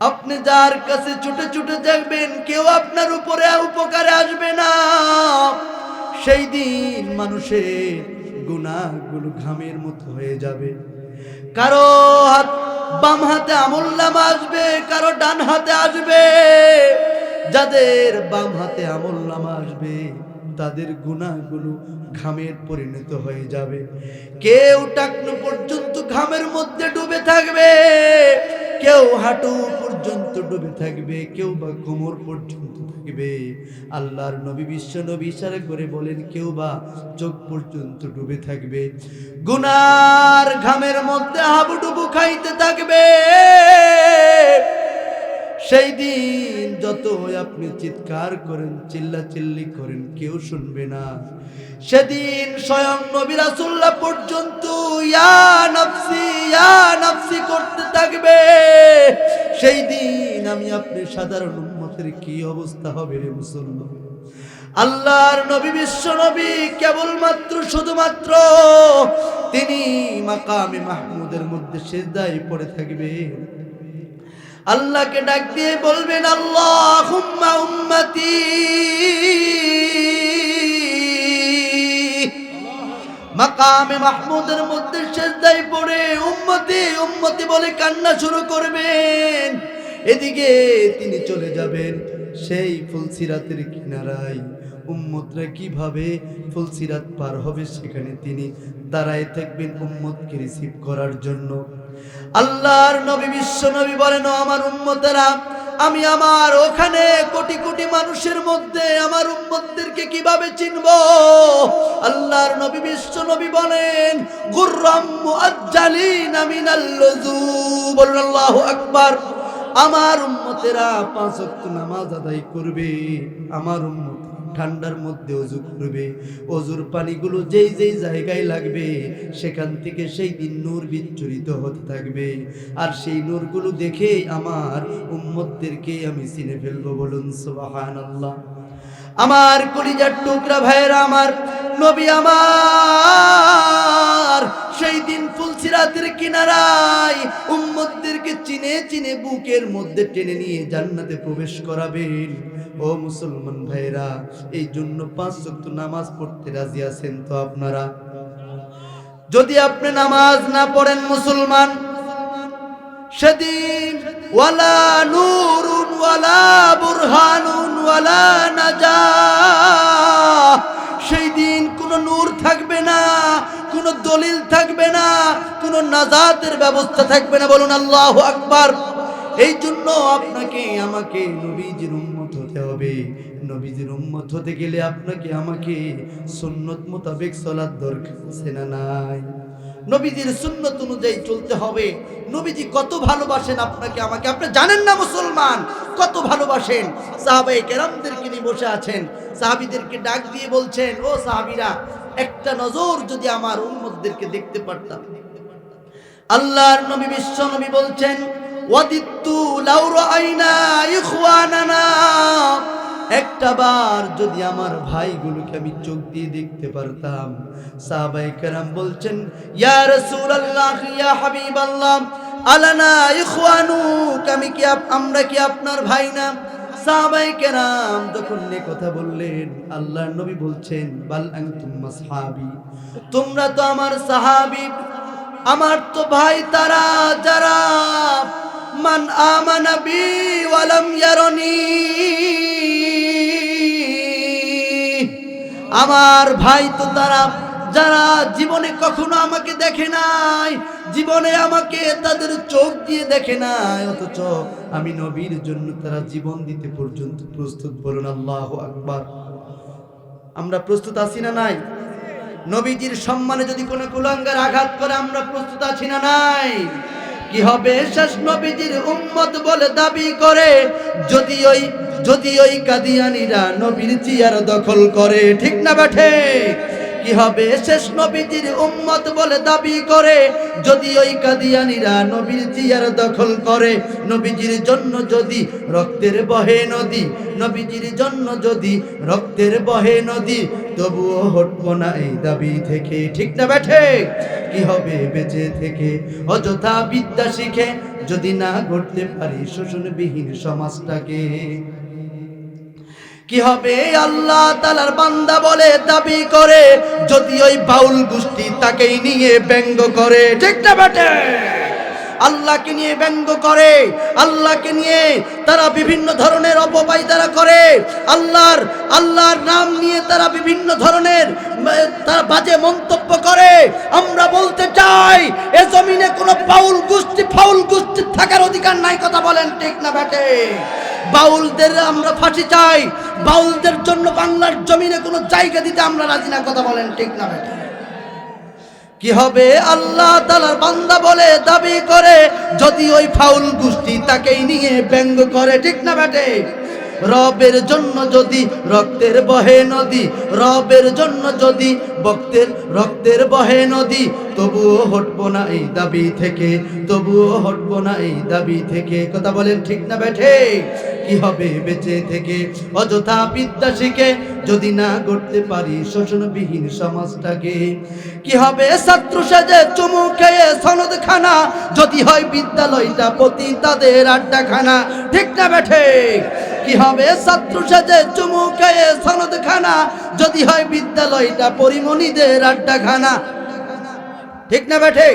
আপনি যার কাছে ছুটে ছুটে যাবেন, কেউ আপনার উপরে উপকারে আসবে না। সেই দিন মানুষের গুনাহগুলো ঘামের মতো হয়ে যাবে। কারো বাম হাতে আমলনামা আসবে, কারো ডান হাতে আসবে। যাদের বাম হাতে আমলনামা আসবে, তাদের গুনাহগুলো ঘামের পরিণত হয়ে যাবে। কেউ টাকনু পর্যন্ত ঘামের মধ্যে ডুবে থাকবে, কেউ হাঁটু পর্যন্ত ডুবে থাকবে, কেউ বা কোমর পর্যন্ত থাকবে। আল্লাহর নবী বিশ্ব নবী ইশারা করে বলেন, কেউ বা চোখ পর্যন্ত ডুবে থাকবে। গুনার ঘামের মধ্যে হাবুডুবু খাইতে থাকবে। সেই দিন যতই আপনি চিৎকার করেন, চিল্লাচিল্লি করেন, কেউ শুনবে না। সেদিন স্বয়ং নবী রাসূলুল্লাহ পর্যন্ত ইয়া নাফসি করতে থাকবে। সেই দিন আমি আপনি সাধারণ উম্মতের কি অবস্থা হবে রে মুসলমান? আল্লাহর নবী বিশ্ব নবী কেবলমাত্র শুধুমাত্র তিনি মাকামে মাহমুদের মধ্যে সিজদায় পড়ে থাকবেন। আল্লাহকে ডাক দিয়ে বলবেন, আল্লাহুম্মা উম্মতি। মাকামে মাহমুদের মধ্যে সিজদায় পড়ে উম্মতি উম্মতি বলে কান্না শুরু করবেন। এদিকে তিনি চলে যাবেন সেই ফুলসিরাতের কিনারায়। উম্মতরা কিভাবে ফুলসিরাত পার হবে সেখানে তিনি দাঁড়ায় থাকবেন উম্মতকে রিসিভ করার জন্য। আল্লাহর নবী বিশ্ব নবী বলেন, ও আমার উম্মতেরা, আমি আমার ওখানে কোটি কোটি মানুষের মধ্যে আমার উম্মতদেরকে কিভাবে চিনব? আল্লাহর নবী বিশ্ব নবী বলেন, গুররাম মুআজ্জালিনা মিনাল লুজু, বলুন আল্লাহু আকবার। আমার উম্মতেরা 5 ওয়াক্ত নামাজ আদায় করবে, আমার উম্মত ঠান্ডার মধ্যে ওযু করবে, ওযুর পানিগুলো যেই যেই জায়গায় লাগবে সেখান থেকে সেই দিন নূর বিচ্ছুরিত হতে থাকবে, আর সেই নূরগুলো দেখে আমার উম্মতদেরকে আমি চিনে ফেলবো। বলুন সুবহানাল্লাহ। আমার কলিজার টুকরা ভাইয়েরা, আমার নবী আমার সেই দিন ফুলসিরাতের কিনারায় উম্মতদেরকে চিনে চিনে বুকের মধ্যে টেনে নিয়ে জান্নাতে প্রবেশ করাবেন। ও মুসলমান ভাইরা, এই জন্য 5 ওয়াক্ত নামাজ পড়তে রাজি আছেন তো আপনারা? যদি আপনি নামাজ না পড়েন মুসলমান, সেদিন ওয়ালা নূরুন ওয়ালা বুরহানুন ওয়ালা নাজাহ, সেই দিন কোনো নূর থাকবে না, কোনো দলিল থাকবে না, কোনো নাজাতের ব্যবস্থা থাকবে না। বলুন আল্লাহু আকবার। এই জন্য আপনাকে আমাকে নবীজির উম্মত হতে হবে। নবীজির উম্মত হতে গেলে আপনাকে আমাকে সুন্নত মোতাবেক চলার দরকার আছে না নাই? নবীজির সুন্নত অনুযায়ী চলতে হবে। নবীজি কত ভালোবাসেন আপনাকে আমাকে, আপনি জানেন না মুসলমান? কত ভালোবাসেন। সাহাবায়ে কেরামদেরকে নিয়ে বসে আছেন, সাহাবীদেরকে ডাক দিয়ে বলছেন, ও সাহাবীরা, একটা নজর যদি আমার উম্মতদেরকে দেখতে পারতাম। আল্লাহর নবী বিশ্ব নবী বলছেন, ওয়াদিত্তু লাউ রাআইনা ইখওয়ানানা, একটা বার যদি আমার ভাইগুলোকে আমি চোখ দিয়ে দেখতে পারতাম। সাহাবায়ে কেরাম বলছেন, ইয়া রাসূলুল্লাহ, ইয়া হাবিবাল্লাহ, আলানা ইখওয়ানুক, আমরা কি আপনার ভাই না? সাহাবায়ে কেরাম যখন এই কথা বললেন, আল্লাহর নবী বলছেন, বাল আনতুম আসহাবি, তোমরা তো আমার সাহাবী, আমার তো ভাই তারা যারা মান আমানা বি ওয়া লাম ইয়ারনি, আমার ভাই তো তারা যারা জীবনে কখনো আমাকে দেখে নাই, জীবনে আমাকে তাদের চোখ দিয়ে দেখে নাই, অথচ আমি নবীর জন্য তারা জীবন দিতে পর্যন্ত প্রস্তুত। বলুন আল্লাহু আকবার। আমরা প্রস্তুত আছি না নাই? নবীজির সম্মানে যদি কোনো কুলাঙ্গার আঘাত করে আমরা প্রস্তুত আছি না নাই? কি হবে শেষ নবীজির উম্মত বলে দাবি করে যদি ওই কাদিয়ানীরা নবীর চেয়ার দখল করে? ঠিক না বেঠে? কি হবে শেষ নবীজির উম্মত বলে দাবি করে যদি ওই কাদিয়ানীরা নবীর চেয়ার দখল করে? নবীজির জন্য যদি রক্তের বহে নদী, নবীজির জন্য যদি রক্তের বহে নদী, তবুও হটবো না এই দাবি থেকে। ঠিক না বেঠে? কি হবে বেঁচে থেকে অযথা বিদ্যা শিখে যদি না গড়তে পারি শোষণবিহীন সমাজটাকে? কি হবে আল্লাহ তাআলার বান্দা বলে দাবি করে যদি ওই বাউল গোষ্ঠী তাকেই নিয়ে ব্যঙ্গ করে? ঠিক না বেটে? আল্লাহকে নিয়ে ব্যঙ্গ করে, আল্লাহকে নিয়ে তারা বিভিন্ন ধরনের অপবাদ তারা করে, আল্লাহর নাম নিয়ে তারা বিভিন্ন ধরনের তারা বাজে মন্তব্য করে। আমরা বলতে চাই, এ জমিনে কোনো বাউল গোষ্ঠী ফাউল গোষ্ঠী থাকার অধিকার নাই। কথা বলেন ঠিক না বেটে? বাউলদের আমরা ফাঁসি চাই, বাউলদের জন্য বাংলার জমিনে কোনো জায়গা দিতে আমরা রাজি না। কথা বলেন ঠিক না বেটে? কি হবে আল্লাহ তাআলার বান্দা বলে দাবি করে যদি ওই ফাউল গোষ্ঠী তাকেই নিয়ে ব্যঙ্গ করে? ঠিক না বেটে? রবের জন্য যদি রক্তের বহে নদী, রবের জন্য যদি রক্তের বহে নদী, তবুও হটবো না এই দাবি থেকে, তবুও হটবো না এই দাবি থেকে। কথা বলেন ঠিক না বেঠে? কি হবে বেঁচে থেকে অযথা বিদ্যা শিখে যদি না গড়তে পারি শোষণবিহীন সমাজটাকে? কি হবে ছাত্র সেজে চুমু খেয়ে সনদ খানা যদি হয় বিদ্যালয়টা পতিতাদের আড্ডাখানা? ঠিক না বেঠে? কি হবে ছাত্র সেজে চুমু খেয়ে সনদ খানা যদি হয় বিদ্যালয়টা পরিমণিদের আড্ডাখানা? ঠিক না বেঠে?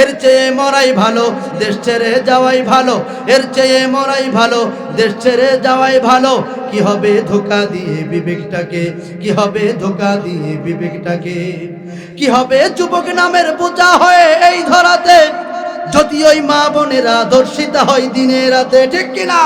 এর চেয়ে মরাই ভালো, দেশ ছেড়ে যাওয়াই ভালো, এর চেয়ে মরাই ভালো, দেশ ছেড়ে যাওয়াই ভালো। কি হবে ধোঁকা দিয়ে বিবেকটাকে, কি হবে ধোঁকা দিয়ে বিবেকটাকে, কি হবে যুবক নামের বোঝা হয়ে এই ধরাতে, যদি ওই মা বোনেরা ধর্ষিতা হয় দিনে রাতে, ঠিক কিনা?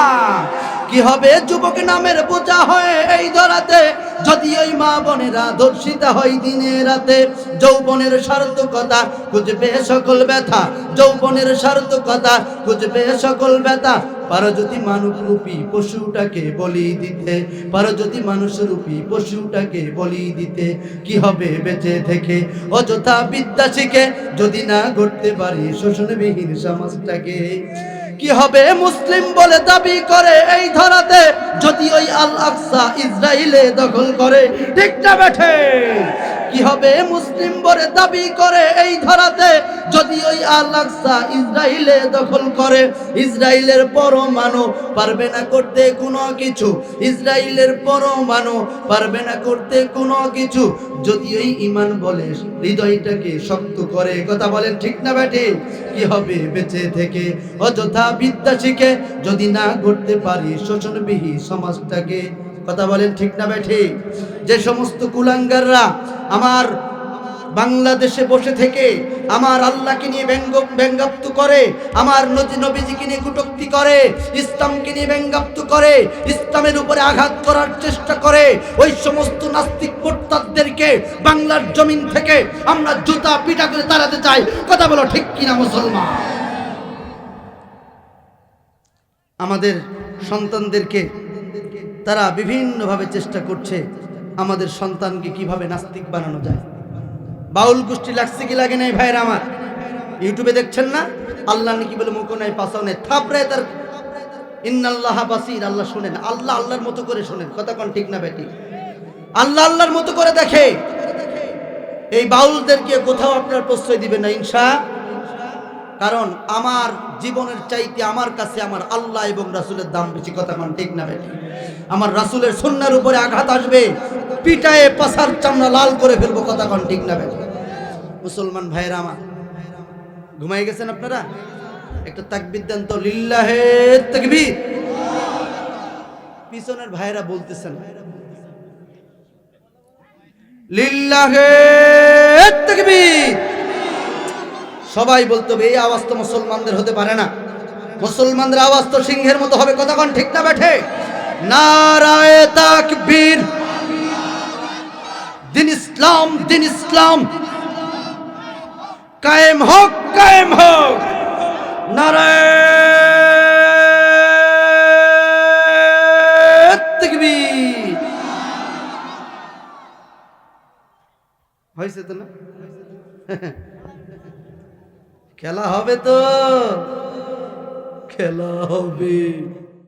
কি হবে যুবক নামের বোঝা হয়ে এই ধরাতে, যদি ওই মা বোনেরা ধর্ষিতা হয় দিনে রাতে। যৌবনের সার্থকতা খুঁজবে সকল ব্যথা, যৌবনের সার্থকতা খুঁজবে সকল ব্যথা। পারো যদি মানবরূপী পশুটাকে বলি দিতে, পারো যদি মানুষরূপী পশুটাকে বলি দিতে, কি হবে বেঁচে থেকে অযথা বিদ্যা শিখে, যদি না গড়তে পারি শোষণবিহীন সমাজটাকে। কি হবে মুসলিম বলে দাবি করে এই ধরাতে, যদি ওই আল আকসা ইসরায়েলে দখল করে, ঠিক না বেঠে? কি হবে মুসলিম বলে দাবি করে এই ধরাতে, যদি ওই আল আকসা ইসরায়েলে দখল করে। ইসরায়েলের পরমাণু পারবে না করতে কোনো কিছু, ইসরায়েলের পরমাণু পারবে না করতে কোনো কিছু, যদি ওই ঈমান বলে হৃদয়টাকে শক্ত করে। কথা বলেন ঠিক না বেঠে? কি হবে বেঁচে থেকে অযথা বিদ্যা শিখে, যদি না গড়তে পারি শোষণবিহীন সমাজটাকে। কথা বলেন ঠিক না বেঠে? যে সমস্ত কুলাঙ্গাররা আমার বাংলাদেশে বসে থেকে আমার আল্লাহকে নিয়ে ব্যঙ্গাত্ম করে, আমার নবীজিকে নিয়ে কটূক্তি করে, ইসলামকে নিয়ে ব্যঙ্গাত্ম করে, ইসলামের উপরে আঘাত করার চেষ্টা করে, ওই সমস্ত নাস্তিক মুরতাদদেরকে বাংলার জমিন থেকে আমরা জুতা পিটা করে তাড়াতে চাই। কথা বলো ঠিক কিনা মুসলমান? আমাদের সন্তানদেরকে তারা বিভিন্নভাবে চেষ্টা করছে আমাদের সন্তানকে কিভাবে নাস্তিক বানানো যায়। বাউল গোষ্ঠী লাগছে কি লাগে নাই ভাইরা আমার? ইউটিউবে দেখছেন না? আল্লাহ নাকি বলে মুখো নাই পাশাও নাই, থাপড়ায় তার ইন্নাল্লাহ বাসির, আল্লাহ শোনেন, আল্লাহ আল্লাহর মতো করে শোনেন। কথা কোন ঠিক না বেটি? আল্লাহ আল্লাহর মতো করে দেখে। এই বাউলদেরকে কোথাও আপনার প্রশ্রয় দিবেন না ইনশা। কারণ আমার জীবনের চাইতে আমার কাছে আমার আল্লাহ এবং রাসূলের দাম বেশি। কথা কোন ঠিক না বেটি? আমার রাসূলের সুন্নাহর উপরে আঘাত আসবে, পিটায়ে পাছার চামড়া লাল করে ফেলবো। কথা কোন ঠিক না বেটি? মুসলমান ভাইরা আমার, ঘুমাই গেছেন আপনারা? একটা তাকবীর দেন তো, লিল্লাহে তাকবীর। পিছনের ভাইরা বলতেছেন লিল্লাহে তাকবীর। সবাই বলতে হবে। এই আওয়াজ তো মুসলমানদের হতে পারে না। মুসলমানদের আওয়াজ তো সিংহের মতো হবে। কথা কোন ঠিক না বেঠে? নারায়ে তাকবীর। দিন ইসলাম, দিন ইসলাম কায়েম হোক, কায়েম হোক। নারায়ে তাকবীর। হয়েছে তো না? খেলা হবে তো, খেলা হবে।